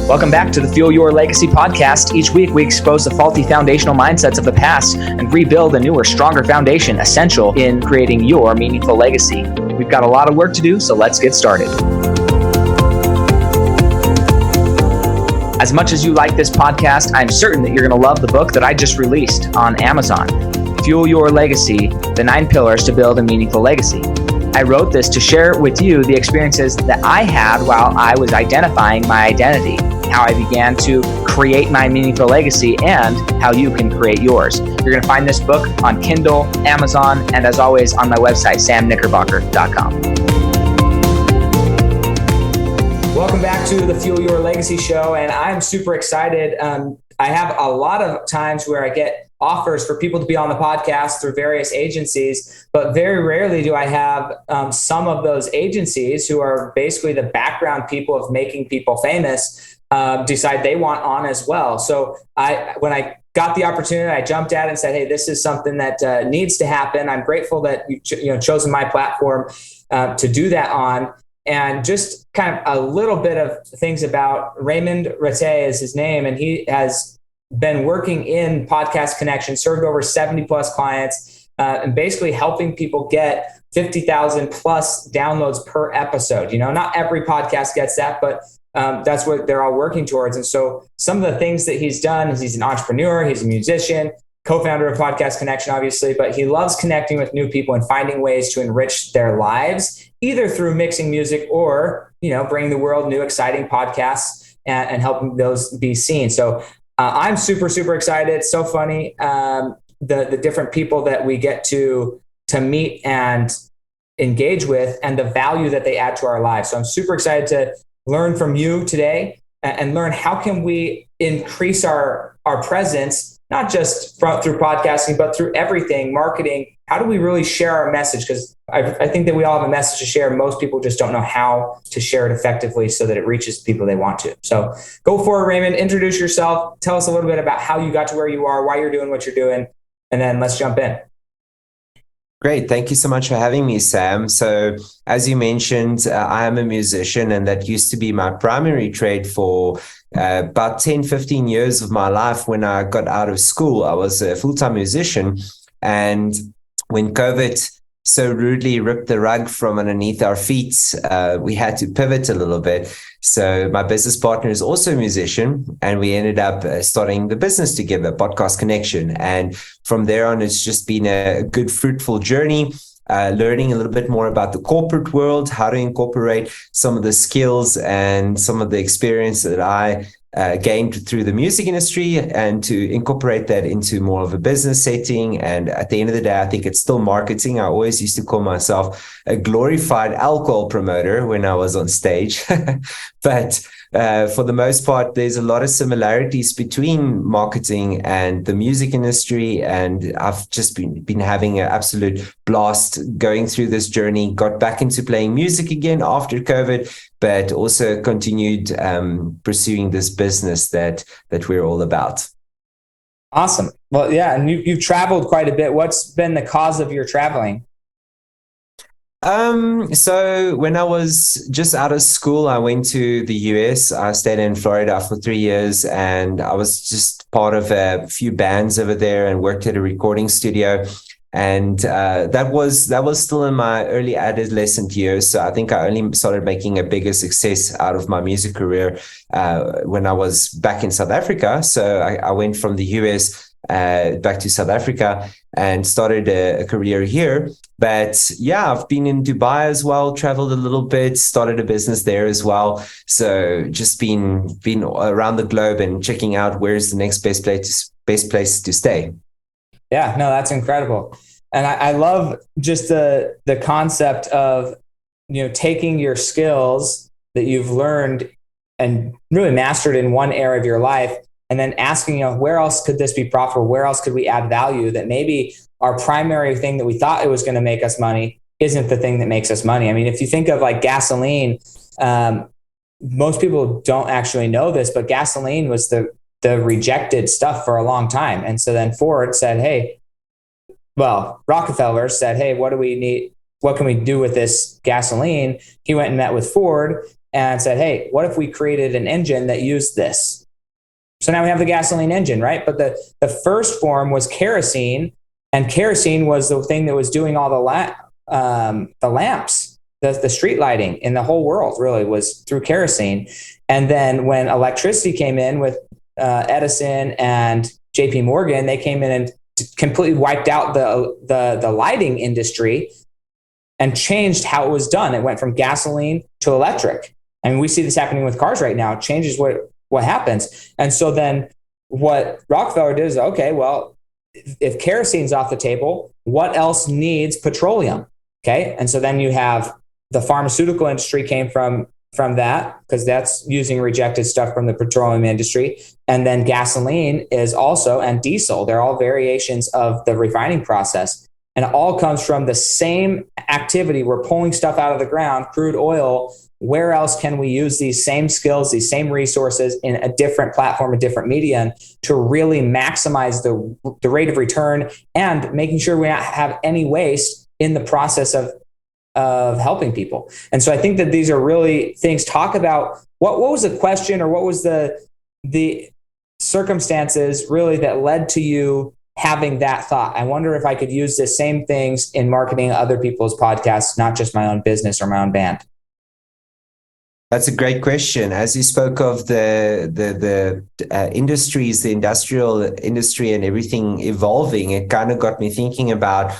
Welcome back to the Fuel Your Legacy podcast. Each week, we expose the faulty foundational mindsets of the past and rebuild a newer, stronger foundation essential in creating your meaningful legacy. We've got a lot of work to do, so let's get started. As much as you like this podcast, I'm certain that you're going to love the book that I just released on Amazon, Fuel Your Legacy, The 9 Pillars to Build a Meaningful Legacy. I wrote this to share with you the experiences that I had while I was identifying my identity, how I began to create my meaningful legacy, and how you can create yours. You're going to find this book on Kindle, Amazon, and as always on my website, samknickerbocker.com. Welcome back to the Fuel Your Legacy show, and I'm super excited. I have a lot of times where I get offers for people to be on the podcast through various agencies, but very rarely do I have some of those agencies who are basically the background people of making people famous decide they want on as well. So when I got the opportunity, I jumped at it and said, hey, this is something that needs to happen. I'm grateful that you've chosen my platform to do that on. And just kind of a little bit of things about Raymond Rattey is his name, and he has been working in Podcast Connection, served over 70 plus clients, and basically helping people get 50,000 plus downloads per episode. Not every podcast gets that, but that's what they're all working towards. And so some of the things that he's done is he's an entrepreneur, he's a musician, co-founder of Podcast Connection, obviously, but he loves connecting with new people and finding ways to enrich their lives, either through mixing music or, bringing the world new, exciting podcasts and helping those be seen. So I'm super, super excited. It's so funny. The different people that we get to meet and engage with and the value that they add to our lives. So I'm super excited to learn from you today and learn how can we increase our presence, not just through podcasting, but through everything, marketing. How do we really share our message? Because I think that we all have a message to share. Most people just don't know how to share it effectively so that it reaches people they want to. So go for it, Raymond. Introduce yourself. Tell us a little bit about how you got to where you are, why you're doing what you're doing, and then let's jump in. Great. Thank you so much for having me, Sam. So as you mentioned, I am a musician, and that used to be my primary trade for about 10, 15 years of my life. When I got out of school, I was a full-time musician. And when COVID so rudely ripped the rug from underneath our feet, we had to pivot a little bit. So my business partner is also a musician, and we ended up starting the business together, Podcast Connection. And from there on, it's just been a good, fruitful journey, learning a little bit more about the corporate world, how to incorporate some of the skills and some of the experience that I gained through the music industry, and to incorporate that into more of a business setting. And at the end of the day, I think it's still marketing. I always used to call myself a glorified alcohol promoter when I was on stage. But for the most part, there's a lot of similarities between marketing and the music industry. And I've just been having an absolute blast going through this journey. Got back into playing music again after COVID, but also continued pursuing this business that we're all about. Awesome. Well, yeah, and you've traveled quite a bit. What's been the cause of your traveling? So when I was just out of school, I went to the US. I stayed in Florida for 3 years, and I was just part of a few bands over there and worked at a recording studio. And that was still in my early adolescent years. So I think I only started making a bigger success out of my music career when I was back in South Africa. So I went from the US back to South Africa and started a career here. But yeah, I've been in Dubai as well, traveled a little bit, started a business there as well. So just been around the globe and checking out where's the next best place to stay. Yeah, no, that's incredible. And I love just the concept of, taking your skills that you've learned and really mastered in one area of your life, and then asking, where else could this be profitable? Where else could we add value that maybe our primary thing that we thought it was going to make us money isn't the thing that makes us money? I mean, if you think of like gasoline, most people don't actually know this, but gasoline was the rejected stuff for a long time. And so then Ford said, Rockefeller said, hey, what do we need? What can we do with this gasoline? He went and met with Ford, and said, hey, what if we created an engine that used this? So now we have the gasoline engine, right? But the first form was kerosene, and kerosene was the thing that was doing all the lamps, the street lighting in the whole world really was through kerosene. And then when electricity came in with Edison and JP Morgan, they came in and completely wiped out the lighting industry and changed how it was done. It went from gasoline to electric. I mean, we see this happening with cars right now. It changes what happens. And so then what Rockefeller did is, okay, well, if kerosene's off the table, what else needs petroleum? Okay. And so then you have the pharmaceutical industry came from that, because that's using rejected stuff from the petroleum industry. And then gasoline is also, and diesel, they're all variations of the refining process. And it all comes from the same activity. We're pulling stuff out of the ground, crude oil. Where else can we use these same skills, these same resources in a different platform, a different medium to really maximize the rate of return and making sure we don't have any waste in the process of helping people? And so I think that these are really things. Talk about what was the question, or what was the circumstances really that led to you having that thought? I wonder if I could use the same things in marketing other people's podcasts, not just my own business or my own band. That's a great question. As you spoke of the industries, the industrial industry and everything evolving, it kind of got me thinking about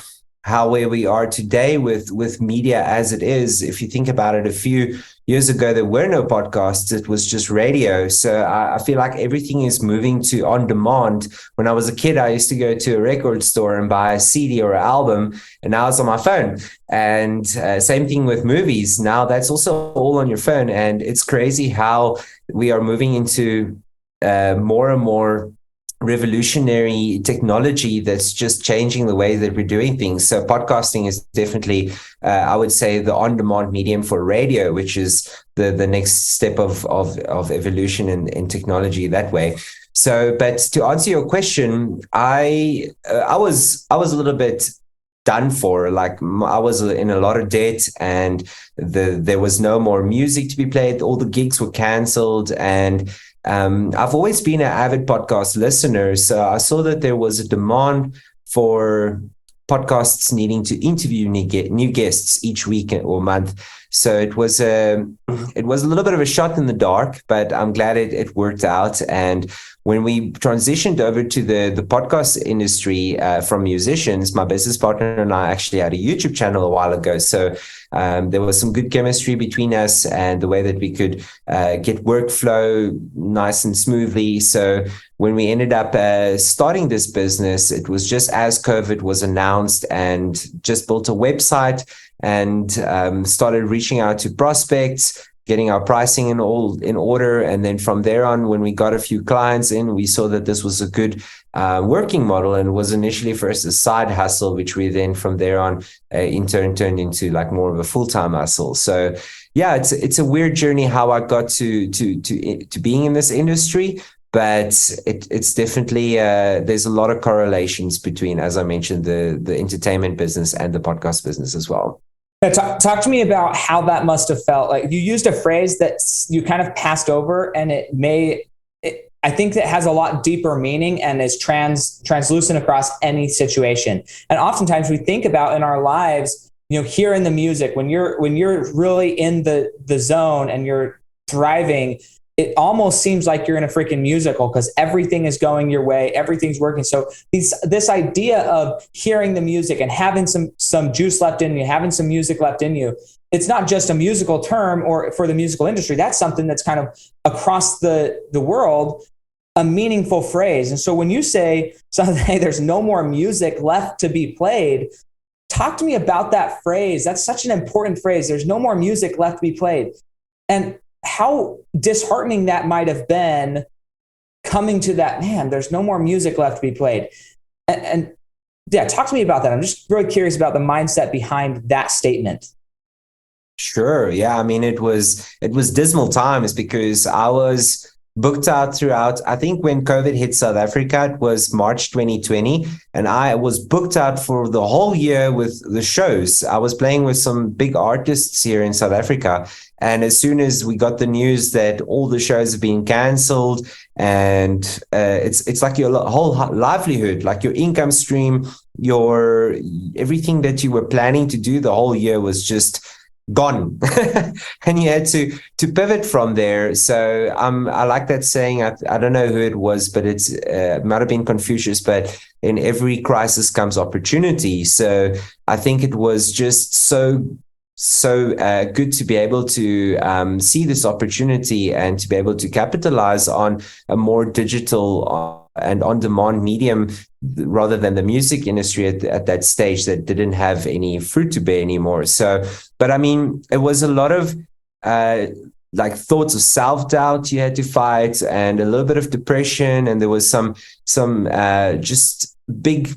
how where we are today with media as it is. If you think about it, a few years ago, there were no podcasts. It was just radio. So I feel like everything is moving to on demand. When I was a kid, I used to go to a record store and buy a CD or an album, and now it's on my phone. And same thing with movies. Now that's also all on your phone. And it's crazy how we are moving into more and more revolutionary technology that's just changing the way that we're doing things. So podcasting is definitely, I would say, the on-demand medium for radio, which is the next step of evolution in technology that way. So, but to answer your question, I was a little bit done for. Like, I was in a lot of debt, and there was no more music to be played. All the gigs were canceled, and I've always been an avid podcast listener, so I saw that there was a demand for podcasts needing to interview new guests each week or month. So it was a little bit of a shot in the dark, but I'm glad it worked out. And when we transitioned over to the podcast industry from musicians, my business partner and I actually had a YouTube channel a while ago. So there was some good chemistry between us, and the way that we could get workflow nice and smoothly. So when we ended up starting this business, it was just as COVID was announced, and just built a website and started reaching out to prospects, getting our pricing in order. And then from there on, when we got a few clients in, we saw that this was a good working model, and was initially first a side hustle, which we then from there on in turn turned into like more of a full-time hustle. So yeah, it's a weird journey how I got to being in this industry. But it's definitely there's a lot of correlations between, as I mentioned, the entertainment business and the podcast business as well. Yeah, talk to me about how that must have felt. Like, you used a phrase that you kind of passed over, and I think that has a lot deeper meaning and is translucent across any situation. And oftentimes we think about in our lives, hearing the music, when you're really in the zone and you're thriving, it almost seems like you're in a freaking musical, because everything is going your way, everything's working. So this idea of hearing the music and having some juice left in you, having some music left in you, it's not just a musical term or for the musical industry. That's something that's kind of across the world, a meaningful phrase. And so when you say something, hey, there's no more music left to be played, talk to me about that phrase. That's such an important phrase. There's no more music left to be played. And how disheartening that might have been, coming to that, man, there's no more music left to be played. And yeah, talk to me about that. I'm just really curious about the mindset behind that statement. Sure. Yeah. I mean, it was dismal times, because I was booked out throughout. I think when COVID hit South Africa, it was March 2020, and I was booked out for the whole year with the shows. I was playing with some big artists here in South Africa. And as soon as we got the news that all the shows have been canceled, and it's like your whole livelihood, like your income stream, your everything that you were planning to do the whole year was just gone. And you had to pivot from there. So I like that saying. I don't know who it was, but it might have been Confucius, but in every crisis comes opportunity. So I think it was just so good to be able to see this opportunity and to be able to capitalize on a more digital and on-demand medium rather than the music industry at that stage that didn't have any fruit to bear anymore. So, but I mean, it was a lot of like thoughts of self-doubt you had to fight, and a little bit of depression, and there was some just big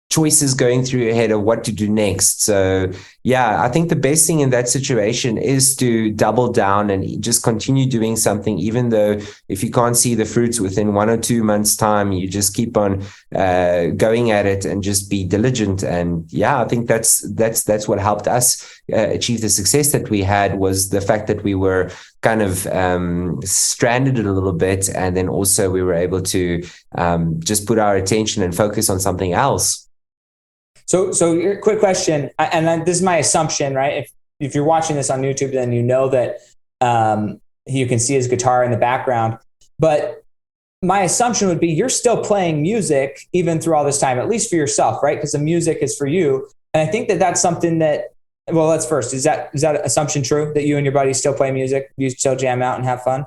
choices going through your head of what to do next. So yeah, I think the best thing in that situation is to double down and just continue doing something, even though if you can't see the fruits within 1 or 2 months time, you just keep on going at it and just be diligent. And yeah, I think that's what helped us achieve the success that we had, was the fact that we were kind of stranded a little bit, and then also we were able to just put our attention and focus on something else. So quick question, and this is my assumption, right? If you're watching this on YouTube, then you know that you can see his guitar in the background. But my assumption would be you're still playing music even through all this time, at least for yourself, right? Because the music is for you. And I think that that's something that, well, let's first, is that assumption true, that you and your buddies still play music? You still jam out and have fun?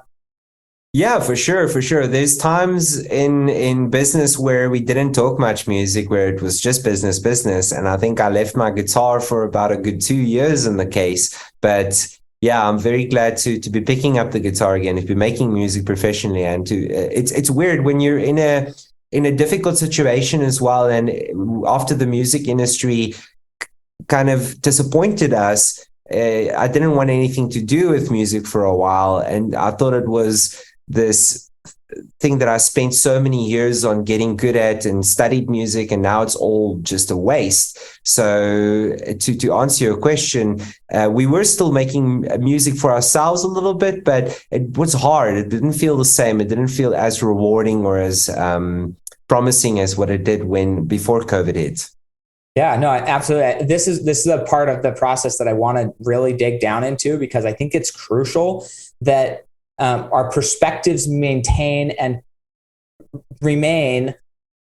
Yeah, for sure, for sure. There's times in business where we didn't talk much music, where it was just business. And I think I left my guitar for about a good 2 years in the case. But yeah, I'm very glad to be picking up the guitar again, to be making music professionally, and to it's weird when you're in a difficult situation as well. And after the music industry kind of disappointed us, I didn't want anything to do with music for a while, and I thought it was this thing that I spent so many years on getting good at and studied music, and now it's all just a waste. So to answer your question, we were still making music for ourselves a little bit, but it was hard. It didn't feel the same. It didn't feel as rewarding or as promising as what it did before COVID hit. Yeah, no, absolutely. This is a part of the process that I want to really dig down into, because I think it's crucial that our perspectives maintain and remain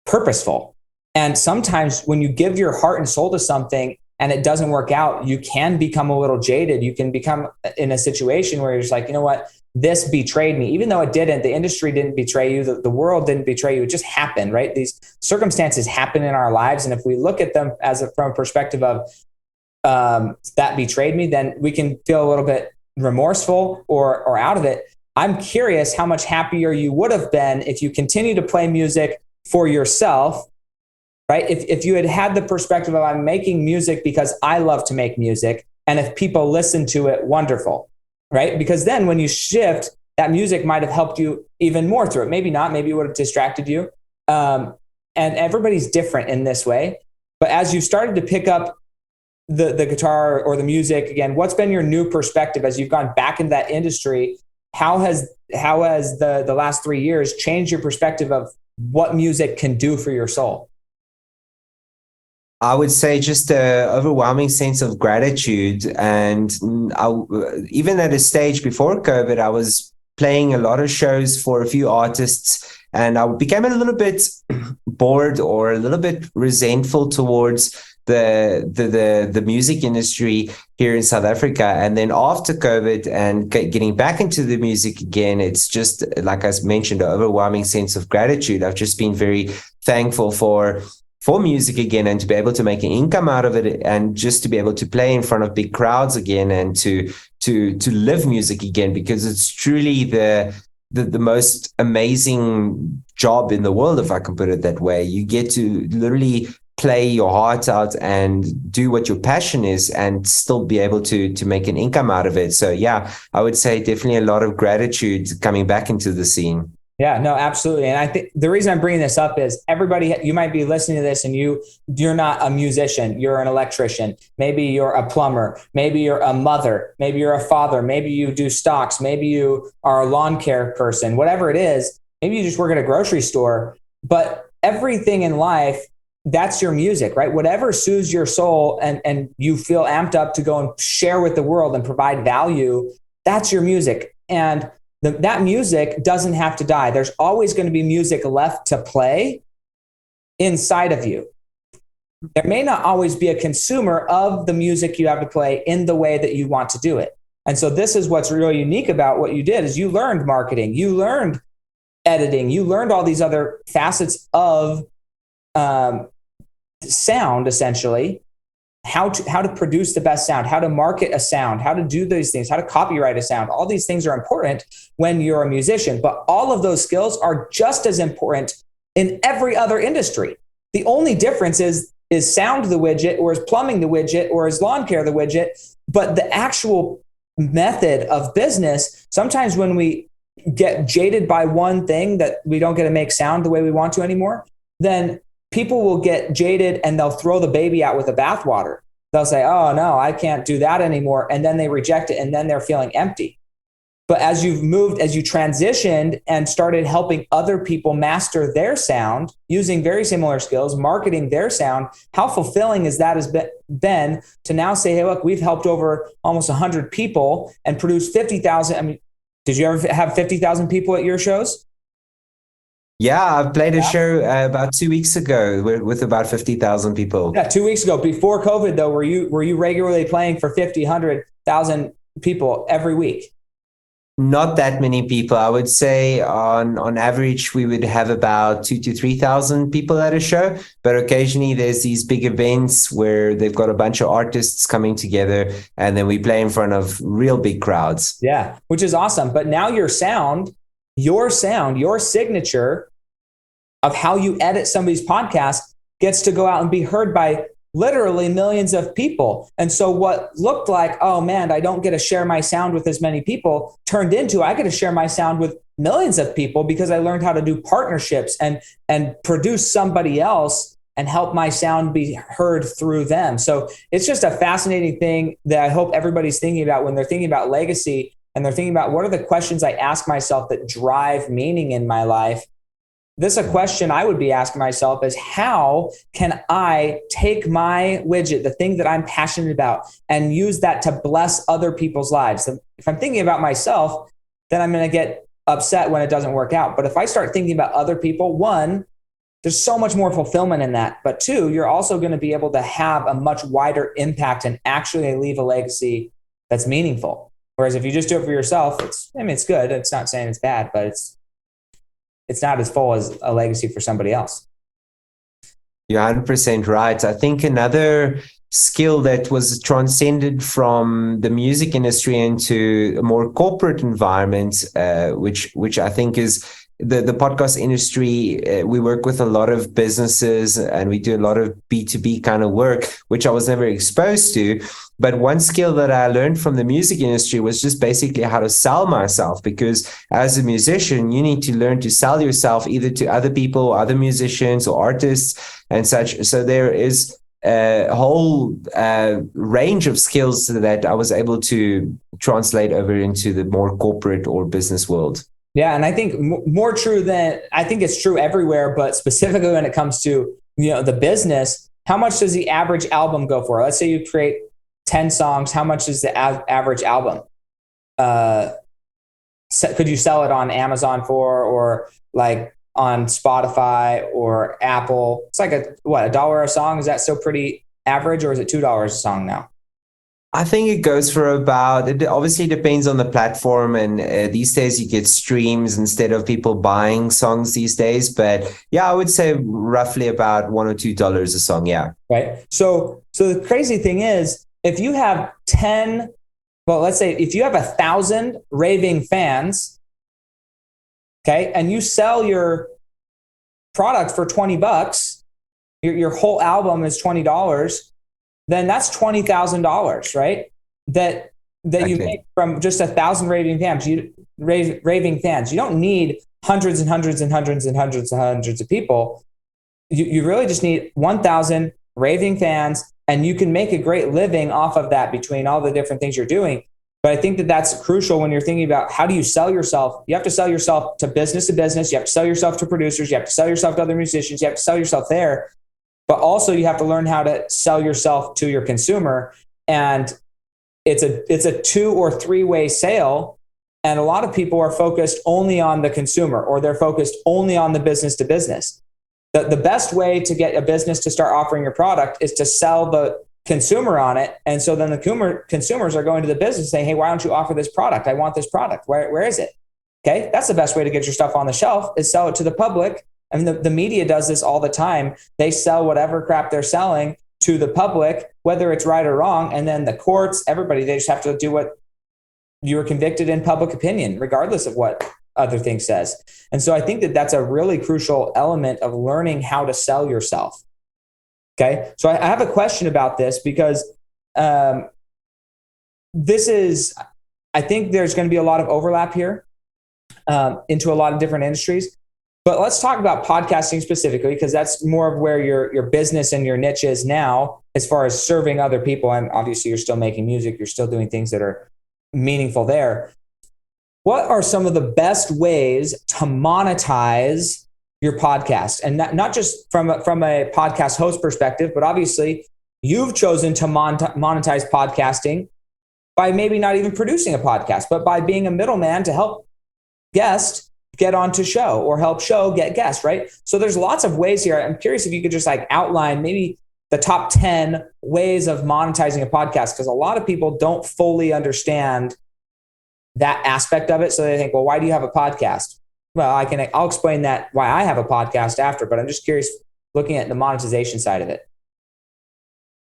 purposeful. And sometimes when you give your heart and soul to something and it doesn't work out, you can become a little jaded. You can become in a situation where you're just like, you know what, this betrayed me, even though it didn't. The industry didn't betray you. The world didn't betray you. It just happened, right? These circumstances happen in our lives. And if we look at them from a perspective of that betrayed me, then we can feel a little bit remorseful or out of it. I'm curious how much happier you would have been if you continue to play music for yourself, right? If you had the perspective of, I'm making music because I love to make music, and if people listen to it, wonderful, right? Because then when you shift, that music might have helped you even more through it. Maybe not, maybe it would have distracted you. And everybody's different in this way. But as you started to pick up the guitar or the music again, what's been your new perspective as you've gone back into that industry? How has the last 3 years changed your perspective of what music can do for your soul? I would say just an overwhelming sense of gratitude. And even at a stage before COVID, I was playing a lot of shows for a few artists, and I became a little bit bored or a little bit resentful towards the music industry here in South Africa. And then after COVID and getting back into the music again, it's just, like I mentioned, an overwhelming sense of gratitude. I've just been very thankful for music again, and to be able to make an income out of it, and just to be able to play in front of big crowds again, and to live music again, because it's truly the most amazing job in the world, if I can put it that way. You get to literally play your heart out and do what your passion is, and still be able to make an income out of it. So yeah, I would say definitely a lot of gratitude coming back into the scene. Yeah, no, absolutely. And I think the reason I'm bringing this up is everybody, you might be listening to this and you're not a musician, you're an electrician. Maybe you're a plumber, maybe you're a mother, maybe you're a father, maybe you do stocks, maybe you are a lawn care person, whatever it is. Maybe you just work at a grocery store, but everything in life, that's your music, right? Whatever soothes your soul and you feel amped up to go and share with the world and provide value, that's your music. And that music doesn't have to die. There's always going to be music left to play inside of you. There may not always be a consumer of the music you have to play in the way that you want to do it. And so this is what's really unique about what you did is you learned marketing, you learned editing, you learned all these other facets of sound, essentially, how to produce the best sound, how to market a sound, how to do these things, how to copyright a sound. All these things are important when you're a musician, but all of those skills are just as important in every other industry. The only difference is sound the widget, or is plumbing the widget, or is lawn care the widget. But the actual method of business, sometimes when we get jaded by one thing that we don't get to make sound the way we want to anymore, then people will get jaded and they'll throw the baby out with the bathwater. They'll say, oh no, I can't do that anymore. And then they reject it and then they're feeling empty. But as you transitioned and started helping other people master their sound using very similar skills, marketing their sound, how fulfilling has been to now say, hey, look, we've helped over almost 100 people and produced 50,000. I mean, did you ever have 50,000 people at your shows? Yeah, I played a show about 2 weeks ago with about 50,000 people. Yeah, 2 weeks ago, before COVID, though, were you regularly playing for 50, 100,000 people every week? Not that many people. I would say on average, we would have about 2,000 to 3,000 people at a show. But occasionally there's these big events where they've got a bunch of artists coming together and then we play in front of real big crowds. Yeah, which is awesome. But now your signature of how you edit somebody's podcast gets to go out and be heard by literally millions of people. And so what looked like, oh man, I don't get to share my sound with as many people, turned into I get to share my sound with millions of people because I learned how to do partnerships and produce somebody else and help my sound be heard through them. So it's just a fascinating thing that I hope everybody's thinking about when they're thinking about legacy and they're thinking about what are the questions I ask myself that drive meaning in my life. This a question I would be asking myself is how can I take my widget, the thing that I'm passionate about, and use that to bless other people's lives? If I'm thinking about myself, then I'm going to get upset when it doesn't work out. But if I start thinking about other people, one, there's so much more fulfillment in that. But two, you're also going to be able to have a much wider impact and actually leave a legacy that's meaningful. Whereas if you just do it for yourself, it's good. It's not saying it's bad, but it's not as full as a legacy for somebody else. You're 100% right. I think another skill that was transcended from the music industry into a more corporate environment, which I think is the podcast industry. We work with a lot of businesses and we do a lot of B2B kind of work, which I was never exposed to. But one skill that I learned from the music industry was just basically how to sell myself, because as a musician, you need to learn to sell yourself either to other people, other musicians or artists and such. So there is a whole range of skills that I was able to translate over into the more corporate or business world. Yeah. And I think more true than, I think it's true everywhere, but specifically when it comes to, the business, how much does the average album go for? Let's say you create 10 songs. How much is the average album? Could you sell it on Amazon for, or like on Spotify or Apple? It's like $1 a song. Is that still pretty average, or is it $2 a song now? I think it goes for about, it obviously depends on the platform. And these days you get streams instead of people buying songs these days. But yeah, I would say roughly about $1 or $2 a song. Yeah. Right. So the crazy thing is, if you have let's say if you have 1,000 raving fans, okay, and you sell your product for $20, your whole album is $20, then that's $20,000, right? That you make from just 1,000 raving fans. Raving fans. You don't need hundreds and hundreds and hundreds and hundreds and hundreds of people. You really just need 1,000 raving fans, and you can make a great living off of that between all the different things you're doing. But I think that that's crucial when you're thinking about how do you sell yourself. You have to sell yourself to business. You have to sell yourself to producers. You have to sell yourself to other musicians. You have to sell yourself there. But also you have to learn how to sell yourself to your consumer. And it's a 2 or 3 way sale. And a lot of people are focused only on the consumer, or they're focused only on the business to business. The best way to get a business to start offering your product is to sell the consumer on it. And so then the consumers are going to the business saying, hey, why don't you offer this product? I want this product. Where is it? Okay. That's the best way to get your stuff on the shelf, is sell it to the public. I mean, the media does this all the time. They sell whatever crap they're selling to the public, whether it's right or wrong. And then the courts, everybody, they just have to do what you were convicted in public opinion, regardless of what other thing says. And so I think that that's a really crucial element of learning how to sell yourself. Okay. So I have a question about this, because I think there's going to be a lot of overlap here into a lot of different industries. But let's talk about podcasting specifically, because that's more of where your business and your niche is now, as far as serving other people. And obviously you're still making music. You're still doing things that are meaningful there. What are some of the best ways to monetize your podcast? And not just from a podcast host perspective, but obviously you've chosen to monetize podcasting by maybe not even producing a podcast, but by being a middleman to help guests get onto show, or help show get guests, right? So there's lots of ways here. I'm curious if you could just outline maybe the top 10 ways of monetizing a podcast, because a lot of people don't fully understand that aspect of it. So they think, well, why do you have a podcast? Well, I'll explain that, why I have a podcast, after, but I'm just curious, looking at the monetization side of it.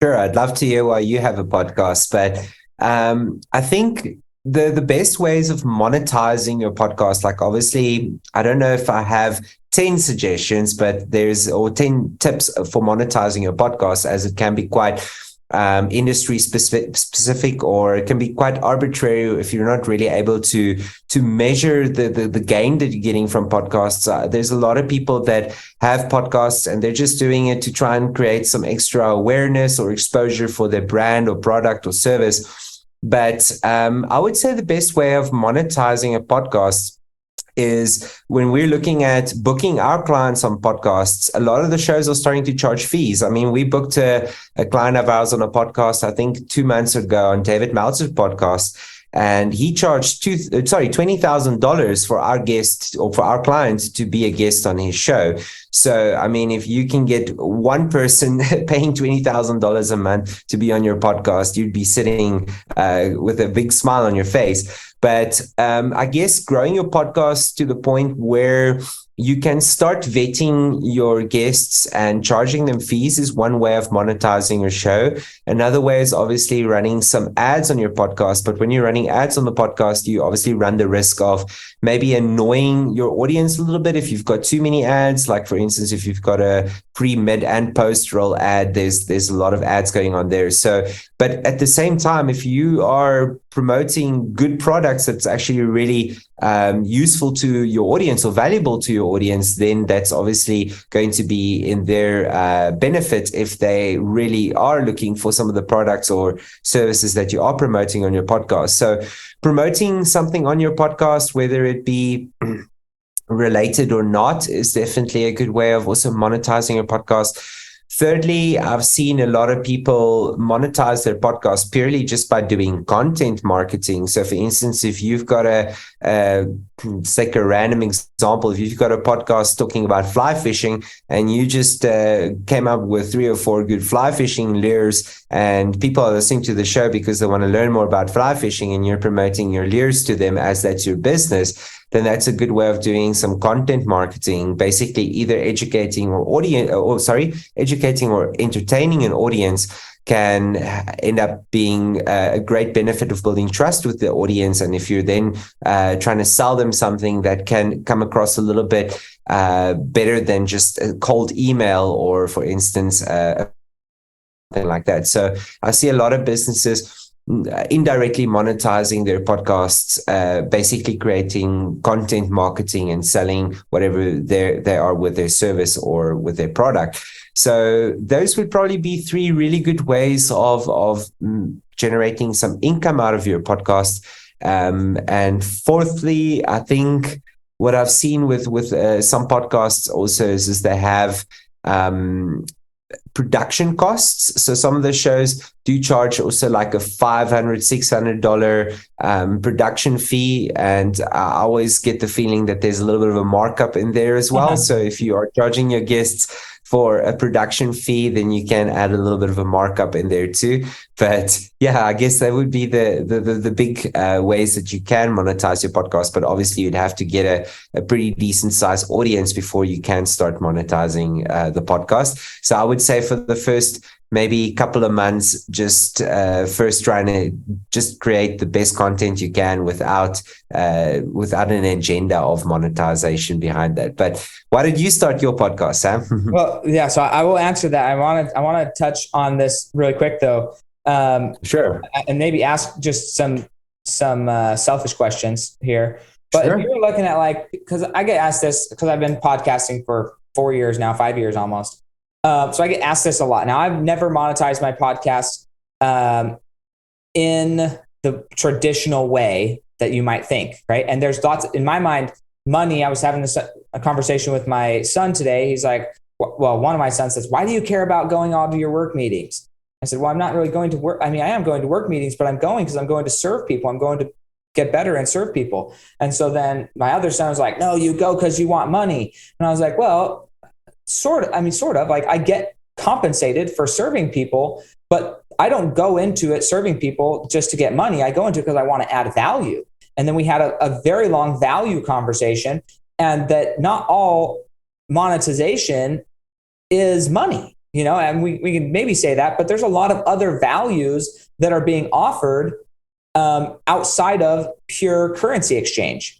Sure, I'd love to hear why you have a podcast, but I think the best ways of monetizing your podcast, obviously, I don't know if I have 10 suggestions, but 10 tips for monetizing your podcast, as it can be quite industry specific, or it can be quite arbitrary if you're not really able to measure the gain that you're getting from podcasts. There's a lot of people that have podcasts and they're just doing it to try and create some extra awareness or exposure for their brand or product or service. But I would say the best way of monetizing a podcast is when we're looking at booking our clients on podcasts. A lot of the shows are starting to charge fees. I mean, we booked a client of ours on a podcast, I think 2 months ago, on David Meltzer's podcast, and he charged $20,000 for our guest, or for our clients to be a guest on his show. So, I mean, if you can get one person paying $20,000 a month to be on your podcast, you'd be sitting with a big smile on your face. But I guess growing your podcast to the point where you can start vetting your guests and charging them fees is one way of monetizing your show. Another way is obviously running some ads on your podcast. But when you're running ads on the podcast, you obviously run the risk of maybe annoying your audience a little bit if you've got too many ads. Like, for instance, if you've got a pre, mid, and post roll ad, there's a lot of ads going on there. So, but at the same time, if you are promoting good products that's actually really useful to your audience or valuable to your audience, then that's obviously going to be in their benefit if they really are looking for some of the products or services that you are promoting on your podcast. So promoting something on your podcast, whether it be related or not, is definitely a good way of also monetizing your podcast. Thirdly, I've seen a lot of people monetize their podcast purely just by doing content marketing. So, for instance, if you've got let's take a random example, if you've got a podcast talking about fly fishing and you just came up with 3 or 4 good fly fishing lures, and people are listening to the show because they want to learn more about fly fishing, and you're promoting your lures to them as that's your business, then that's a good way of doing some content marketing, basically either educating or entertaining an audience can end up being a great benefit of building trust with the audience. And if you're then trying to sell them something, that can come across a little bit better than just a cold email, or, for instance, something like that. So I see a lot of businesses indirectly monetizing their podcasts, basically creating content marketing and selling whatever they are with their service or with their product. So those would probably be three really good ways of generating some income out of your podcast. And fourthly, I think what I've seen with some podcasts also is they have production costs. So some of the shows do charge also like a $500, $600 production fee. And I always get the feeling that there's a little bit of a markup in there as well. So if you are charging your guests for a production fee, then you can add a little bit of a markup in there too. But yeah, I guess that would be the big ways that you can monetize your podcast. But obviously you'd have to get a pretty decent sized audience before you can start monetizing the podcast. So I would say for the first maybe couple of months, just first trying to just create the best content you can without an agenda of monetization behind that. But why did you start your podcast, Sam? Well, yeah, so I will answer that. I want to touch on this really quick though. Sure. And maybe ask just some selfish questions here. But sure. If you're looking at like, because I get asked this because I've been podcasting for 4 years now, 5 years almost. So I get asked this a lot. Now, I've never monetized my podcast in the traditional way that you might think, right? And there's lots, in my mind, money. I was having a conversation with my son today. He's like, well, one of my sons says, why do you care about going all to your work meetings? I said, well, I'm not really going to work. I mean, I am going to work meetings, but I'm going because I'm going to serve people. I'm going to get better and serve people. And so then my other son was like, no, you go because you want money. And I was like, well, sort of like I get compensated for serving people, but I don't go into it serving people just to get money. I go into it because I want to add value. And then we had a very long value conversation, and that not all monetization is money, and we can maybe say that, but there's a lot of other values that are being offered outside of pure currency exchange.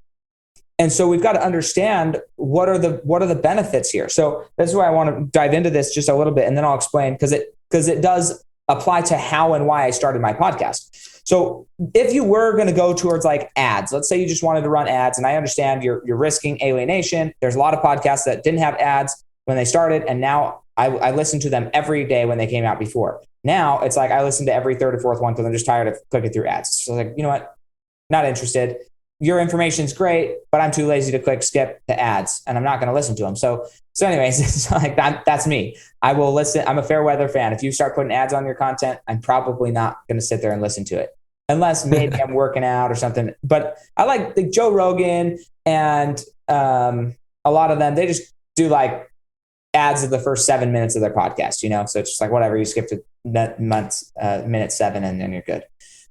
And so we've got to understand what are the benefits here. So that's why I want to dive into this just a little bit, and then I'll explain because it does apply to how and why I started my podcast. So if you were going to go towards like ads, let's say you just wanted to run ads, and I understand you're risking alienation. There's a lot of podcasts that didn't have ads when they started, and now I listen to them every day when they came out before. Now it's like I listen to every third or fourth one because I'm just tired of clicking through ads. So like, you know what? Not interested. Your information's great, but I'm too lazy to click skip the ads, and I'm not going to listen to them. So anyways, it's like that's me. I will listen. I'm a fair weather fan. If you start putting ads on your content, I'm probably not going to sit there and listen to it unless maybe I'm working out or something. But I like the Joe Rogan and a lot of them. They just do like ads of the first 7 minutes of their podcast, So it's just like whatever. You skip to minute 7, and then you're good.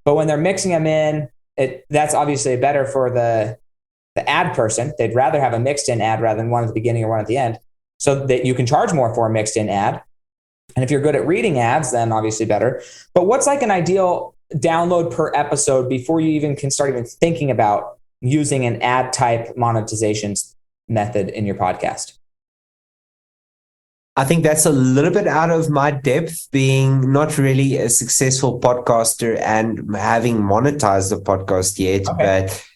But when they're mixing them in, that's obviously better for the ad person. They'd rather have a mixed in ad rather than one at the beginning or one at the end, so that you can charge more for a mixed in ad. And if you're good at reading ads, then obviously better. But what's like an ideal download per episode before you even can start even thinking about using an ad type monetization method in your podcast? I think that's a little bit out of my depth, being not really a successful podcaster and having monetized the podcast yet. Okay. But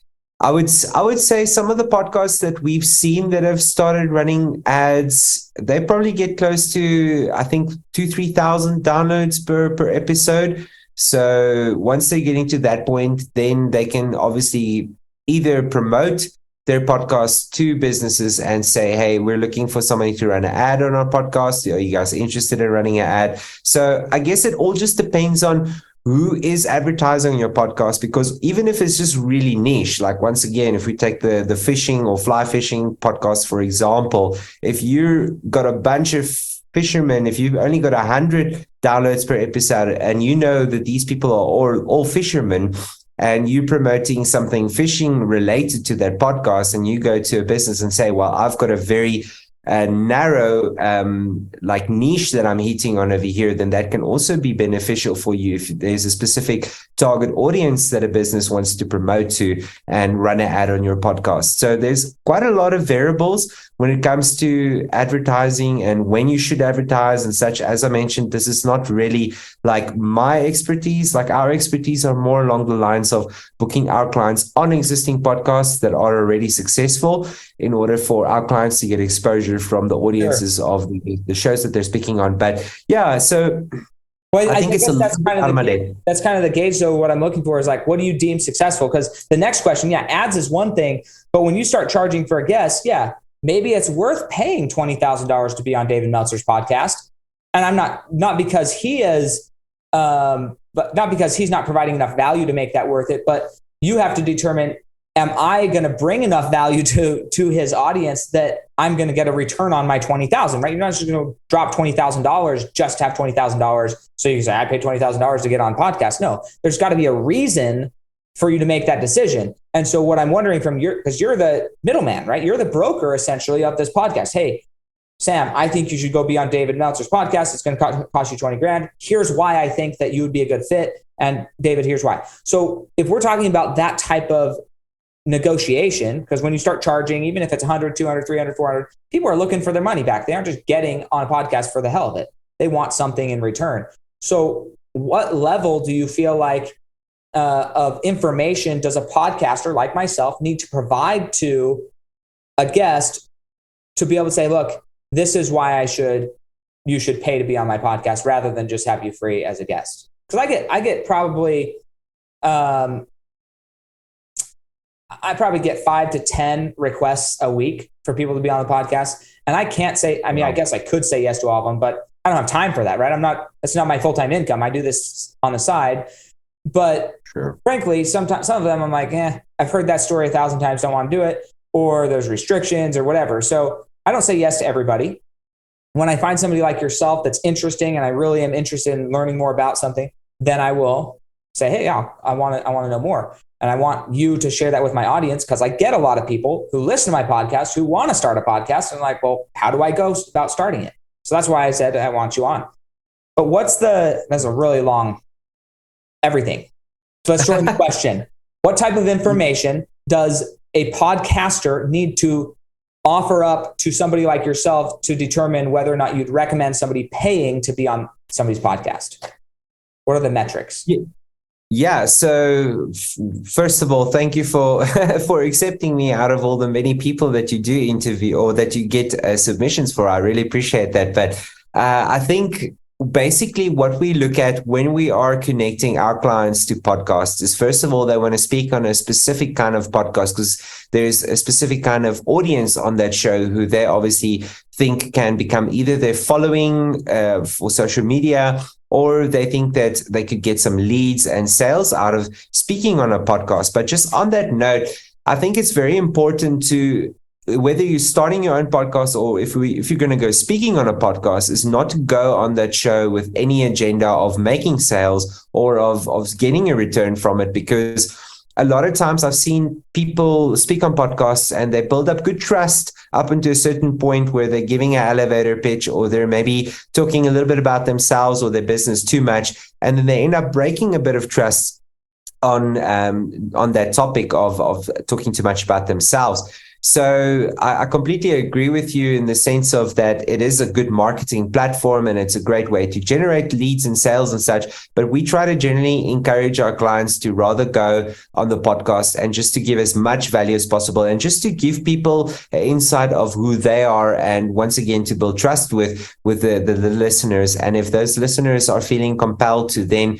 I would say some of the podcasts that we've seen that have started running ads, they probably get close to, I think, 2,000-3,000 downloads per episode. So once they're getting to that point, then they can obviously either promote their podcast to businesses and say, hey, we're looking for somebody to run an ad on our podcast. Are you guys interested in running an ad? So I guess it all just depends on who is advertising on your podcast, because even if it's just really niche, like once again, if we take the fishing or fly fishing podcast, for example, if you got a bunch of fishermen, if you've only got 100 downloads per episode, and you know that these people are all fishermen, and you promoting something fishing related to that podcast, and you go to a business and say, well, I've got a very narrow like niche that I'm hitting on over here, then that can also be beneficial for you if there's a specific target audience that a business wants to promote to and run an ad on your podcast. So there's quite a lot of variables when it comes to advertising and when you should advertise and such. As I mentioned, this is not really like my expertise. Like our expertise are more along the lines of booking our clients on existing podcasts that are already successful in order for our clients to get exposure from the audiences of the shows that they're speaking on. But yeah, so well, I think it's that's kind of the gauge. So what I'm looking for is like, what do you deem successful? Because the next question, ads is one thing, but when you start charging for a guest, maybe it's worth paying $20,000 to be on David Meltzer's podcast. And I'm not because he is, but not because he's not providing enough value to make that worth it. But you have to determine, am I going to bring enough value to his audience that I'm going to get a return on my $20,000, right? You're not just going to drop $20,000 just to have $20,000. So you can say, I paid $20,000 to get on podcast. No, there's got to be a reason for you to make that decision. And so what I'm wondering because you're the middleman, right? You're the broker essentially of this podcast. Hey, Sam, I think you should go be on David Meltzer's podcast. It's going to cost you 20 grand. Here's why I think that you would be a good fit. And David, here's why. So if we're talking about that type of negotiation, because when you start charging, even if it's 100, 200, 300, 400, people are looking for their money back. They aren't just getting on a podcast for the hell of it. They want something in return. So what level do you feel like of information does a podcaster like myself need to provide to a guest to be able to say, look, this is why you should pay to be on my podcast rather than just have you free as a guest? Because I get probably, I probably get 5 to 10 requests a week for people to be on the podcast. And I can't say, I mean, I guess I could say yes to all of them, but I don't have time for that, right? That's not my full-time income. I do this on the side. But frankly, some of them I'm like, I've heard that story 1,000 times, don't want to do it, or there's restrictions or whatever. So I don't say yes to everybody. When I find somebody like yourself that's interesting and I really am interested in learning more about something, then I will say, hey, I want to know more. And I want you to share that with my audience, because I get a lot of people who listen to my podcast who want to start a podcast and like, well, how do I go about starting it? So that's why I said I want you on. But that's a really long everything. So let's start with the question. What type of information does a podcaster need to offer up to somebody like yourself to determine whether or not you'd recommend somebody paying to be on somebody's podcast? What are the metrics? Yeah. So first of all, thank you for for accepting me out of all the many people that you do interview or that you get submissions for. I really appreciate that. But I think basically what we look at when we are connecting our clients to podcasts is, first of all, they want to speak on a specific kind of podcast because there's a specific kind of audience on that show who they obviously think can become either their following for social media, or they think that they could get some leads and sales out of speaking on a podcast. But just on that note, I think it's very important to, whether you're starting your own podcast or if you're going to go speaking on a podcast, is not to go on that show with any agenda of making sales or of getting a return from it. Because a lot of times I've seen people speak on podcasts and they build up good trust up until a certain point where they're giving an elevator pitch, or they're maybe talking a little bit about themselves or their business too much. And then they end up breaking a bit of trust on that topic of talking too much about themselves. So I completely agree with you in the sense of that it is a good marketing platform and it's a great way to generate leads and sales and such. But we try to generally encourage our clients to rather go on the podcast and just to give as much value as possible and just to give people an insight of who they are, and once again to build trust with the listeners. And if those listeners are feeling compelled to then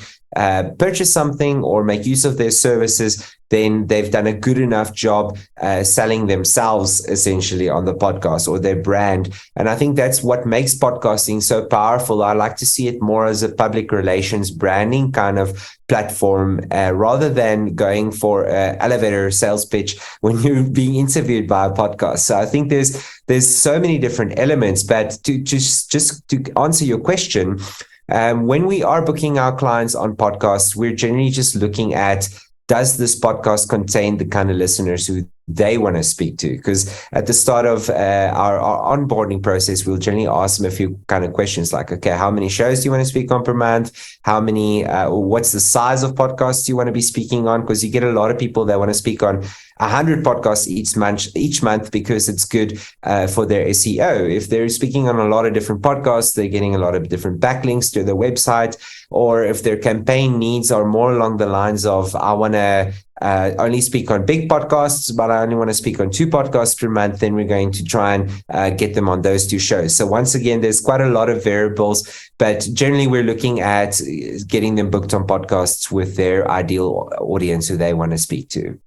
purchase something or make use of their services, then they've done a good enough job selling themselves essentially on the podcast or their brand. And I think that's what makes podcasting so powerful. I like to see it more as a public relations branding kind of platform rather than going for an elevator sales pitch when you're being interviewed by a podcast. So I think there's so many different elements. But to just to answer your question, when we are booking our clients on podcasts, we're generally just looking at, does this podcast contain the kind of listeners who they want to speak to. Because at the start of our onboarding process, we'll generally ask them a few kind of questions like, okay, how many shows do you want to speak on per month? How many, what's the size of podcasts you want to be speaking on? Because you get a lot of people that want to speak on 100 podcasts each month because it's good for their SEO. If they're speaking on a lot of different podcasts, they're getting a lot of different backlinks to their website. Or if their campaign needs are more along the lines of, I want to only speak on big podcasts, but I only want to speak on 2 podcasts per month, then we're going to try and get them on those 2 shows. So once again, there's quite a lot of variables, but generally we're looking at getting them booked on podcasts with their ideal audience who they want to speak to.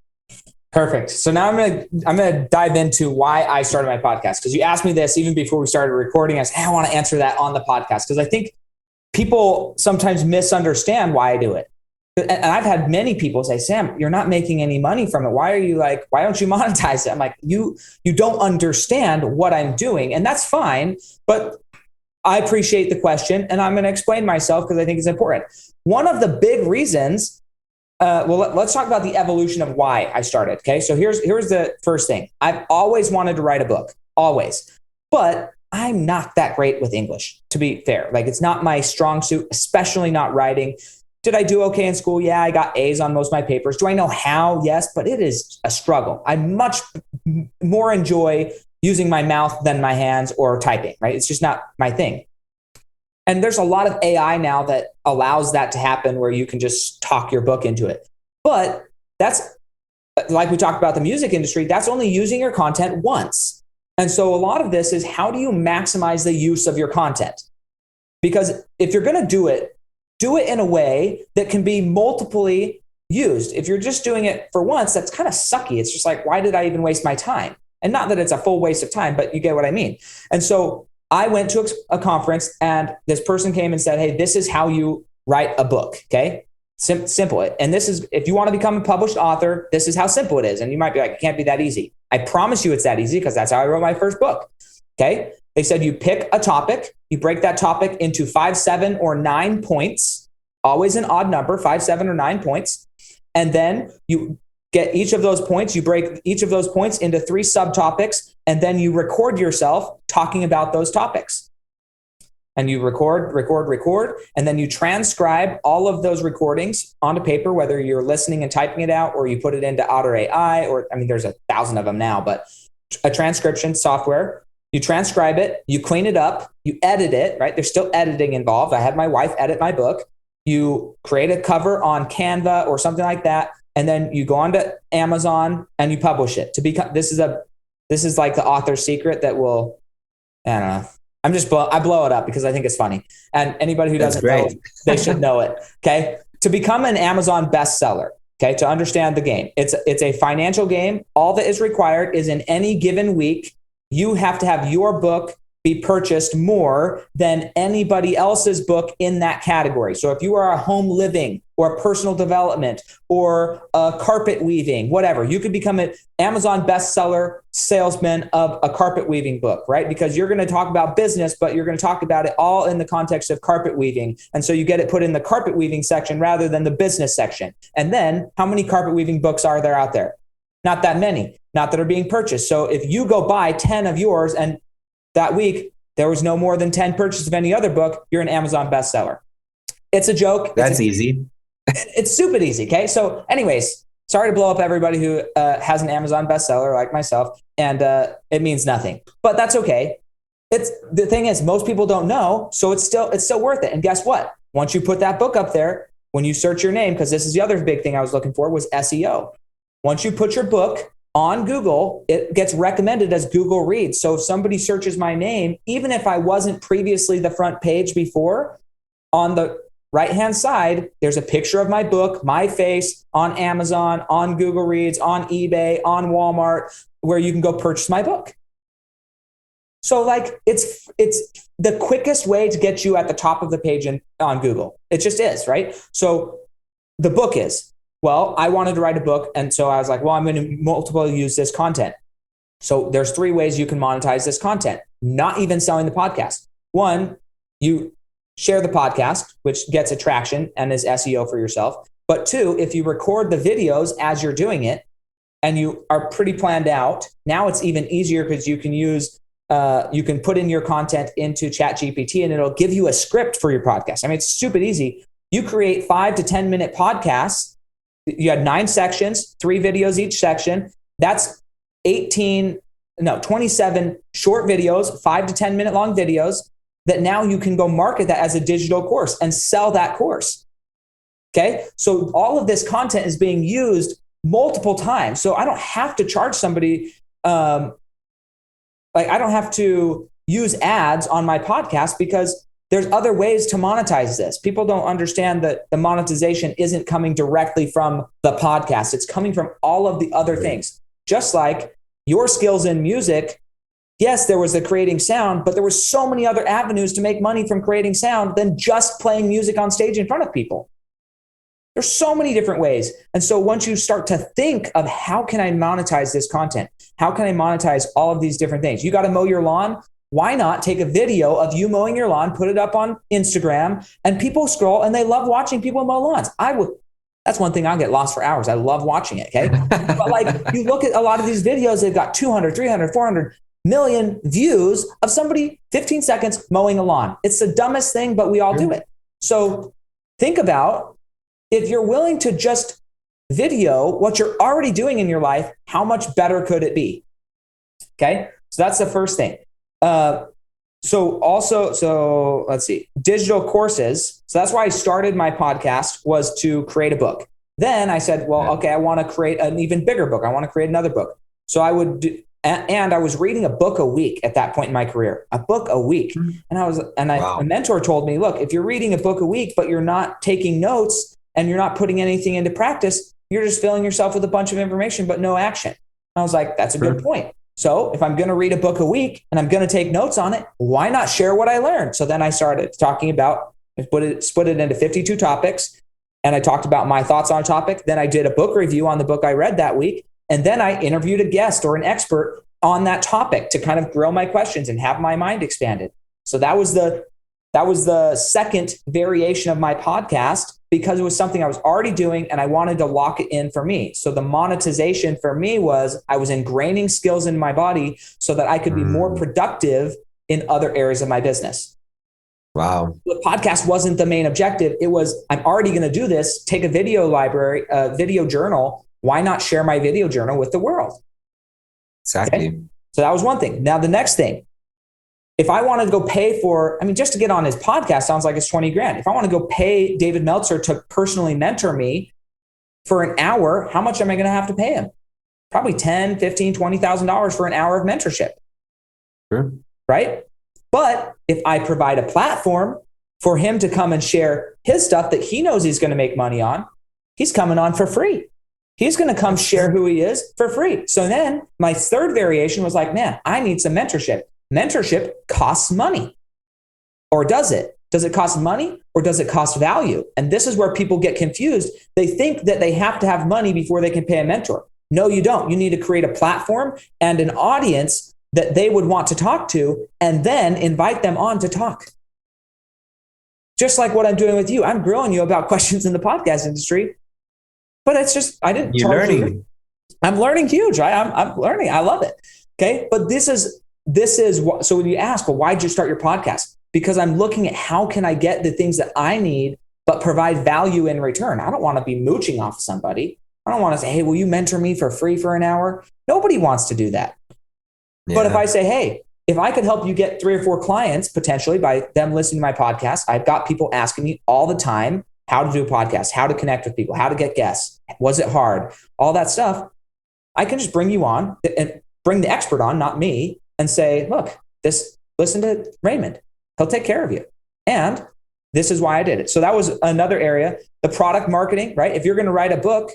Perfect. So now I'm gonna dive into why I started my podcast, because you asked me this even before we started recording. I said, hey, I want to answer that on the podcast because I think people sometimes misunderstand why I do it. And I've had many people say, Sam, you're not making any money from it. Why don't you monetize it? I'm like, you don't understand what I'm doing. And that's fine. But I appreciate the question. And I'm going to explain myself because I think it's important. One of the big reasons, let's talk about the evolution of why I started. Okay. So here's the first thing. I've always wanted to write a book, always. But I'm not that great with English, to be fair. Like, it's not my strong suit, especially not writing. Did I do okay in school? Yeah, I got A's on most of my papers. Do I know how? Yes, but it is a struggle. I much more enjoy using my mouth than my hands or typing, right? It's just not my thing. And there's a lot of AI now that allows that to happen where you can just talk your book into it. But that's, like we talked about the music industry, that's only using your content once. And so a lot of this is, how do you maximize the use of your content? Because if you're going to do it in a way that can be multiply used. If you're just doing it for once, that's kind of sucky. It's just like, why did I even waste my time? And not that it's a full waste of time, but you get what I mean. And so I went to a conference and this person came and said, hey, this is how you write a book. Okay. Simple. And this is, if you want to become a published author, this is how simple it is. And you might be like, it can't be that easy. I promise you it's that easy because that's how I wrote my first book. Okay. They said you pick a topic, you break that topic into 5, 7, or 9 points, always an odd number, 5, 7, or 9 points. And then you get each of those points, you break each of those points into 3 subtopics, and then you record yourself talking about those topics. And you record, and then you transcribe all of those recordings onto paper, whether you're listening and typing it out, or you put it into Otter AI, or, I mean, there's 1,000 of them now, but a transcription software. You transcribe it, you clean it up, you edit it, right? There's still editing involved. I had my wife edit my book. You create a cover on Canva or something like that. And then you go onto Amazon and you publish it. This is like the author's secret that will, I don't know. I blow it up because I think it's funny. And anybody who doesn't know, they should know it. Okay. To become an Amazon bestseller, okay, to understand the game, it's a financial game. All that is required is in any given week, you have to have your book be purchased more than anybody else's book in that category. So if you are a home living or a personal development or a carpet weaving, whatever, you could become an Amazon bestseller salesman of a carpet weaving book, right? Because you're going to talk about business, but you're going to talk about it all in the context of carpet weaving. And so you get it put in the carpet weaving section rather than the business section. And then how many carpet weaving books are there out there? Not that many, not that are being purchased. So if you go buy 10 of yours and that week there was no more than 10 purchases of any other book, you're an Amazon bestseller. It's a joke. That's easy. It's stupid easy. Okay. So anyways, sorry to blow up everybody who has an Amazon bestseller like myself, and it means nothing, but that's okay. The thing is, most people don't know. So it's still worth it. And guess what? Once you put that book up there, when you search your name, because this is the other big thing I was looking for was SEO. Once you put your book on Google, it gets recommended as Google Reads. So if somebody searches my name, even if I wasn't previously the front page before, on the right-hand side, there's a picture of my book, my face, on Amazon, on Google Reads, on eBay, on Walmart, where you can go purchase my book. So like it's the quickest way to get you at the top of the page on Google. It just is, right? So the book is, well, I wanted to write a book. And so I was like, well, I'm going to multiple use this content. So there's 3 ways you can monetize this content, not even selling the podcast. 1, you share the podcast, which gets attraction and is SEO for yourself. But 2, if you record the videos as you're doing it, and you are pretty planned out, now it's even easier because you can you can put in your content into ChatGPT and it'll give you a script for your podcast. I mean, it's stupid easy. You create 5 to 10 minute podcasts. You had 9 sections, 3 videos each section. That's 27 short videos, 5 to 10 minute long videos that now you can go market that as a digital course and sell that course. Okay. So all of this content is being used multiple times. So I don't have to charge somebody, I don't have to use ads on my podcast because there's other ways to monetize this. People don't understand that the monetization isn't coming directly from the podcast. It's coming from all of the other things. Just like your skills in music, yes, there was the creating sound, but there were so many other avenues to make money from creating sound than just playing music on stage in front of people. There's so many different ways. And so once you start to think of how can I monetize this content? How can I monetize all of these different things? You got to mow your lawn. Why not take a video of you mowing your lawn, put it up on Instagram, and people scroll and they love watching people mow lawns. That's one thing I'll get lost for hours. I love watching it. Okay. But like you look at a lot of these videos, they've got 200, 300, 400 million views of somebody 15 seconds mowing a lawn. It's the dumbest thing, but we all do it. So think about if you're willing to just video what you're already doing in your life, how much better could it be? Okay. So that's the first thing. So let's see, digital courses. So that's why I started my podcast, was to create a book. Then I said, well, okay, I want to create an even bigger book. I want to create another book. So I was reading a book a week at that point in my career, a book a week. And a mentor told me, look, if you're reading a book a week, but you're not taking notes and you're not putting anything into practice, you're just filling yourself with a bunch of information, but no action. I was like, that's a good point. So if I'm going to read a book a week and I'm going to take notes on it, why not share what I learned? So then I started talking about, split it into 52 topics. And I talked about my thoughts on a topic. Then I did a book review on the book I read that week. And then I interviewed a guest or an expert on that topic to kind of grill my questions and have my mind expanded. So that was the second variation of my podcast, because it was something I was already doing and I wanted to lock it in for me. So the monetization for me was I was ingraining skills in my body so that I could be more productive in other areas of my business. Wow. The podcast wasn't the main objective. It was, I'm already going to do this, take a video library, a video journal. Why not share my video journal with the world? Exactly. Okay? So that was one thing. Now the next thing, if I wanted to go pay for, just to get on his podcast sounds like it's 20 grand. If I want to go pay David Meltzer to personally mentor me for an hour, how much am I going to have to pay him? Probably $10,000, $15,000, $20,000 for an hour of mentorship. Sure. Right? But if I provide a platform for him to come and share his stuff that he knows he's going to make money on, he's coming on for free. He's going to come share who he is for free. So then my third variation was like, man, I need some mentorship. Mentorship costs money. Or does it? Does it cost money or does it cost value? And this is where people get confused. They think that they have to have money before they can pay a mentor. No, you don't. You need to create a platform and an audience that they would want to talk to and then invite them on to talk. Just like what I'm doing with you. I'm grilling you about questions in the podcast industry, but it's just, I didn't You're charge learning. you. I'm learning huge, right? I'm learning. I love it. Okay. But this is what, so when you ask, well, why'd you start your podcast? Because I'm looking at how can I get the things that I need, but provide value in return. I don't want to be mooching off somebody. I don't want to say, hey, will you mentor me for free for an hour? Nobody wants to do that. Yeah. But if I say, hey, if I could help you get 3 or 4 clients potentially by them listening to my podcast, I've got people asking me all the time how to do a podcast, how to connect with people, how to get guests. Was it hard? All that stuff. I can just bring you on and bring the expert on, not me, and say, look, listen to Raymond. He'll take care of you. And this is why I did it. So that was another area. The product marketing, right? If you're going to write a book,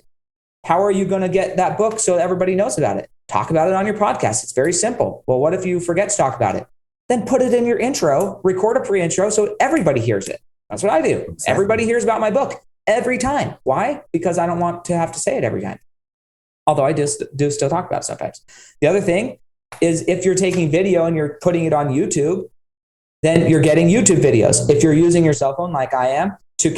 how are you going to get that book so everybody knows about it? Talk about it on your podcast. It's very simple. Well, what if you forget to talk about it? Then put it in your intro, record a pre-intro so everybody hears it. That's what I do. Exactly. Everybody hears about my book every time. Why? Because I don't want to have to say it every time. Although I do still talk about it sometimes. The other thing is if you're taking video and you're putting it on YouTube, then you're getting YouTube videos. If you're using your cell phone like I am to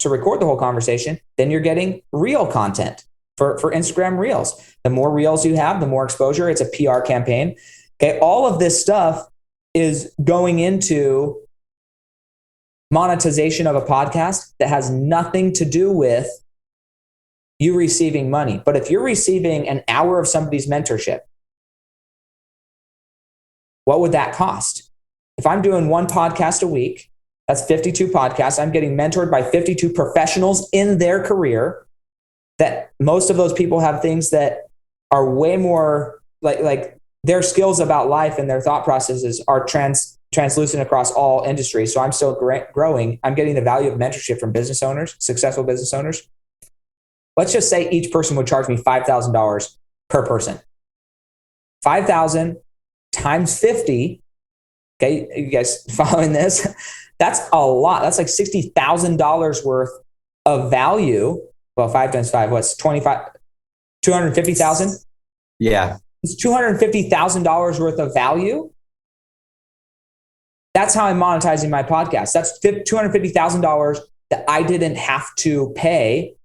record the whole conversation, then you're getting real content for Instagram Reels. The more Reels you have, the more exposure. It's a PR campaign. Okay. All of this stuff is going into monetization of a podcast that has nothing to do with you receiving money. But if you're receiving an hour of somebody's mentorship, what would that cost? If I'm doing one podcast a week, that's 52 podcasts. I'm getting mentored by 52 professionals in their career, that most of those people have things that are way more like their skills about life and their thought processes are translucent across all industries. So I'm still growing. I'm getting the value of mentorship from business owners, successful business owners. Let's just say each person would charge me $5,000 per person. 5,000 times 50. Okay, you guys following this? That's a lot. That's like $60,000 worth of value. Well, 5 times 5, what's 25? 250,000? Yeah. It's $250,000 worth of value. That's how I'm monetizing my podcast. That's $250,000 that I didn't have to pay.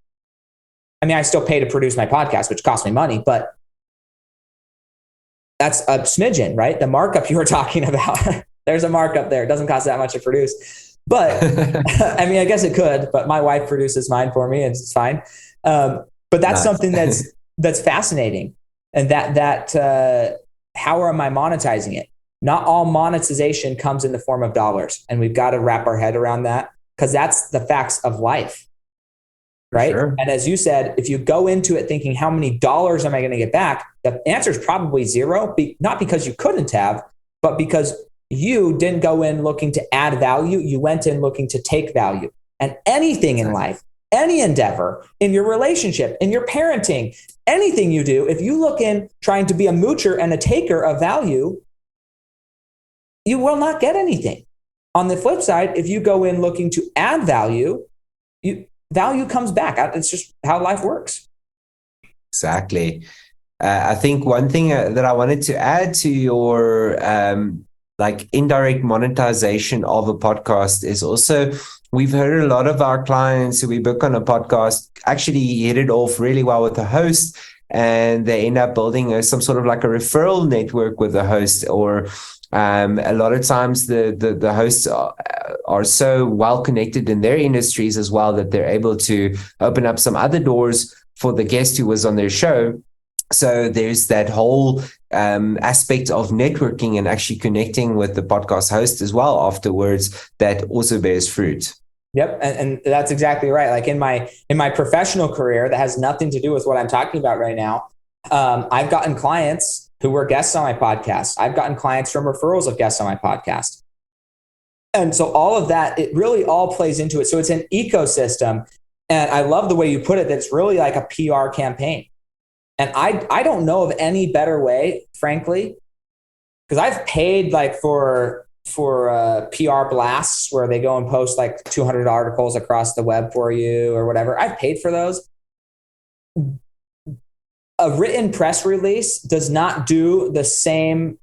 I mean, I still pay to produce my podcast, which costs me money, but that's a smidgen, right? The markup you were talking about. There's a markup there. It doesn't cost that much to produce. But I mean, I guess it could, but my wife produces mine for me and it's fine. But that's something that's fascinating. And how am I monetizing it? Not all monetization comes in the form of dollars. And we've got to wrap our head around that, because that's the facts of life. Right. Sure. And as you said, if you go into it thinking, how many dollars am I going to get back? The answer is probably zero, not because you couldn't have, but because you didn't go in looking to add value. You went in looking to take value. And anything in life, any endeavor, in your relationship, in your parenting, anything you do, if you look in trying to be a moocher and a taker of value, you will not get anything. On the flip side, if you go in looking to add value, value comes back. It's just how life works. Exactly. I think one thing that I wanted to add to your indirect monetization of a podcast is also, we've heard a lot of our clients who we book on a podcast actually hit it off really well with the host, and they end up building some sort of like a referral network with the host, or a lot of times the hosts are so well connected in their industries as well that they're able to open up some other doors for the guest who was on their show. So there's that whole aspect of networking and actually connecting with the podcast host as well afterwards that also bears fruit. Yep. And that's exactly right. Like in my professional career, that has nothing to do with what I'm talking about right now. I've gotten clients who were guests on my podcast. I've gotten clients from referrals of guests on my podcast. And so all of that, it really all plays into it. So it's an ecosystem. And I love the way you put it, that it's really like a PR campaign. And I don't know of any better way, frankly, because I've paid like for PR blasts where they go and post like 200 articles across the web for you or whatever. I've paid for those. A written press release does not do the same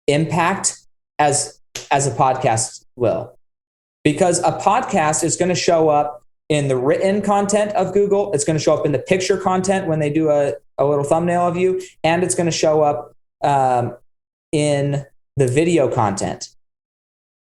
impact as a podcast will, because a podcast is going to show up in the written content of Google. It's going to show up in the picture content when they do a little thumbnail of you, and it's going to show up in the video content.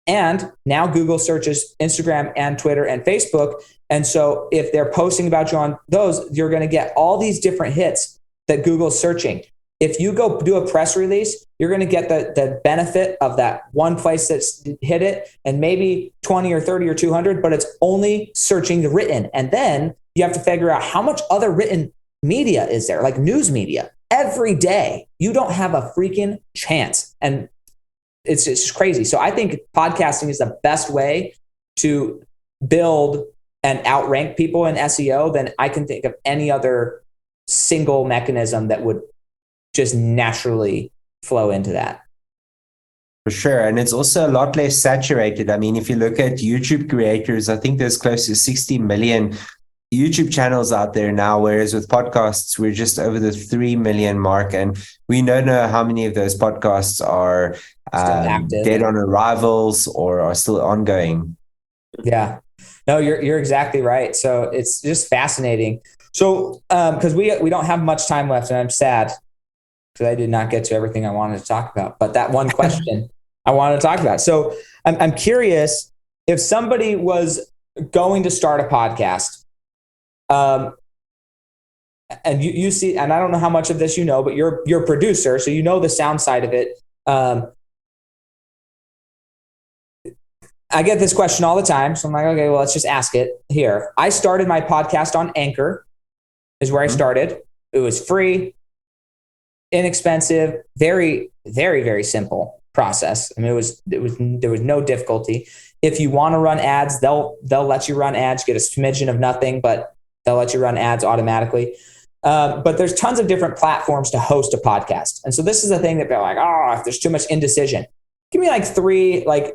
And now Google searches Instagram and Twitter and Facebook. And so if they're posting about you on those, you're going to get all these different hits that Google's searching. If you go do a press release, you're going to get the benefit of that one place that's hit it, and maybe 20 or 30 or 200, but it's only searching the written. And then you have to figure out how much other written media is there, like news media. Every day, you don't have a freaking chance. And it's just crazy. So I think podcasting is the best way to build and outrank people in SEO than I can think of any other single mechanism that would just naturally flow into that. For sure. And it's also a lot less saturated. I mean, if you look at YouTube creators, I think there's close to 60 million YouTube channels out there now, whereas with podcasts, we're just over the 3 million mark. And we don't know how many of those podcasts are dead on arrivals or are still ongoing. Yeah. No, you're exactly right. So it's just fascinating. So, because we don't have much time left, and I'm sad because I did not get to everything I wanted to talk about. But that one question I wanted to talk about. So I'm curious if somebody was going to start a podcast, um, and you see, and I don't know how much of this you know, but you're a producer, so you know the sound side of it. I get this question all the time. So I'm like, okay, well, let's just ask it here. I started my podcast on Anchor, is where I started. It was free, inexpensive, very, very, very simple process. I mean, there was no difficulty. If you want to run ads, they'll let you run ads, get a smidgen of nothing, but they'll let you run ads automatically. But there's tons of different platforms to host a podcast. And so this is the thing that they're like, oh, if there's too much indecision, give me like three, like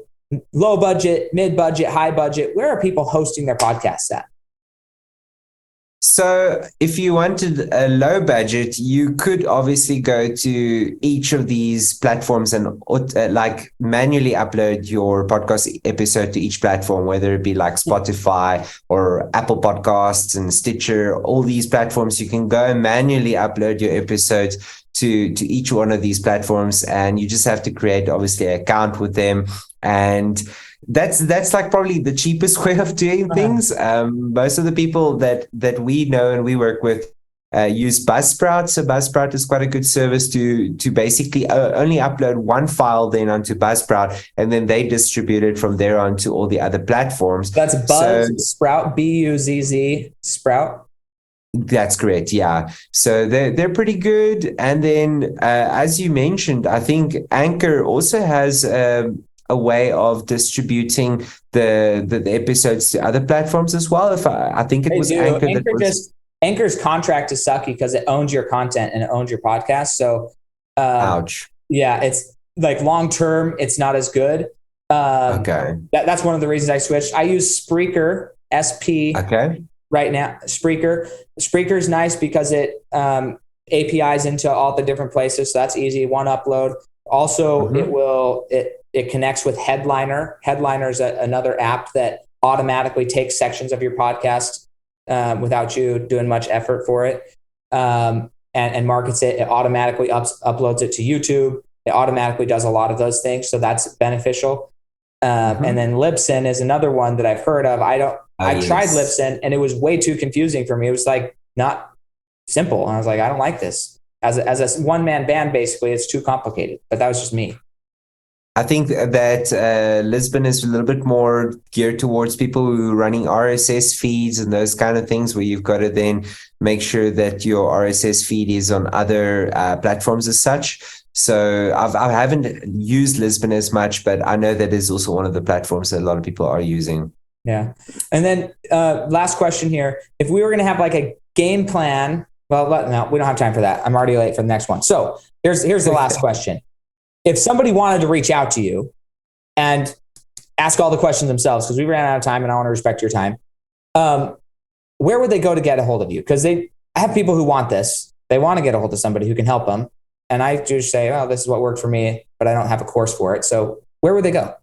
low budget, mid budget, high budget. Where are people hosting their podcasts at? So if you wanted a low budget, you could obviously go to each of these platforms and like manually upload your podcast episode to each platform, whether it be like Spotify or Apple Podcasts and Stitcher, all these platforms. You can go and manually upload your episodes to each one of these platforms, and you just have to create obviously an account with them. And that's like probably the cheapest way of doing things. Most of the people that we know and we work with use Buzzsprout. So Buzzsprout is quite a good service to basically only upload one file then onto Buzzsprout, and then they distribute it from there on to all the other platforms. That's Buzzsprout, Buzz Sprout. That's correct. Yeah. So they're pretty good. And then as you mentioned, I think Anchor also has a way of distributing the episodes to other platforms as well. If I think it was Anchor. Anchor's contract is sucky because it owns your content and it owns your podcast. So, ouch. Yeah, it's like long term, it's not as good. Okay. That's one of the reasons I switched. I use Spreaker, SP. Okay. Right now, Spreaker is nice because it APIs into all the different places. So that's easy. One upload. Also, it connects with Headliner. Headliner is another app that automatically takes sections of your podcast without you doing much effort for it, and markets it. It automatically uploads it to YouTube. It automatically does a lot of those things. So that's beneficial. And then Libsyn is another one that I've heard of. I tried Libsyn and it was way too confusing for me. It was like not simple. And I was like, I don't like this. As a one-man band, basically, it's too complicated. But that was just me. I think that Lisbon is a little bit more geared towards people who are running RSS feeds and those kind of things, where you've got to then make sure that your RSS feed is on other platforms as such. So I haven't used Lisbon as much, but I know that is also one of the platforms that a lot of people are using. Yeah. And then last question here. If we were going to have like a game plan, well, no, we don't have time for that. I'm already late for the next one. So here's the last question. If somebody wanted to reach out to you and ask all the questions themselves, because we ran out of time and I want to respect your time, where would they go to get a hold of you? Because I have people who want this. They want to get a hold of somebody who can help them. And I just say, oh, this is what worked for me, but I don't have a course for it. So where would they go?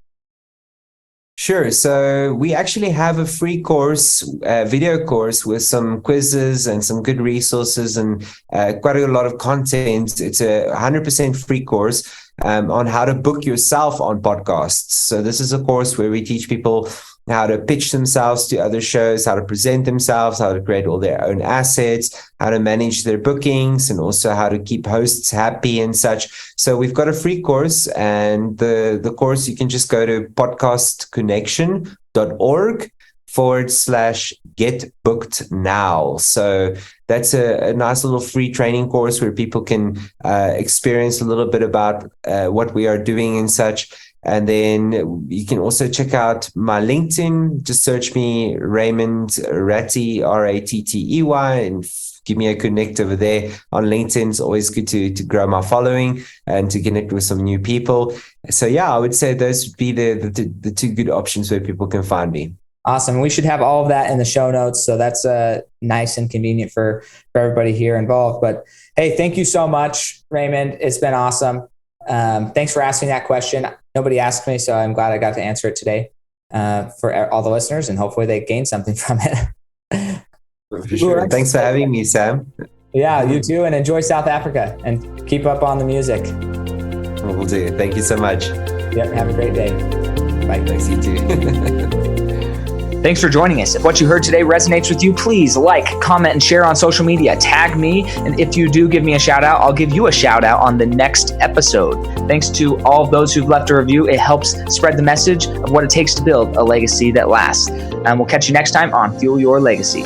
Sure. So we actually have a free course, video course with some quizzes and some good resources and quite a lot of content. It's a 100% free course on how to book yourself on podcasts. So this is a course where we teach people how to pitch themselves to other shows, how to present themselves, how to create all their own assets, how to manage their bookings, and also how to keep hosts happy and such. So we've got a free course, and the course, you can just go to podcastconnection.org/get booked now. So that's a nice little free training course where people can experience a little bit about what we are doing and such. And then you can also check out my LinkedIn. Just search me, Raymond Rattey, Rattey, and give me a connect over there on LinkedIn. It's always good to grow my following and to connect with some new people. So yeah, I would say those would be the two good options where people can find me. Awesome. We should have all of that in the show notes. So that's nice and convenient for everybody here involved. But hey, thank you so much, Raymond. It's been awesome. Thanks for asking that question. Nobody asked me, so I'm glad I got to answer it today. for all the listeners, and hopefully they gain something from it. For sure. Thanks for having me, Sam. Yeah, you too. And enjoy South Africa and keep up on the music. Will do. Thank you so much. Yep. Have a great day. Bye. Thanks, you too. Thanks for joining us. If what you heard today resonates with you, please like, comment, and share on social media. Tag me. And if you do give me a shout out, I'll give you a shout out on the next episode. Thanks to all of those who've left a review. It helps spread the message of what it takes to build a legacy that lasts. And we'll catch you next time on Fuel Your Legacy.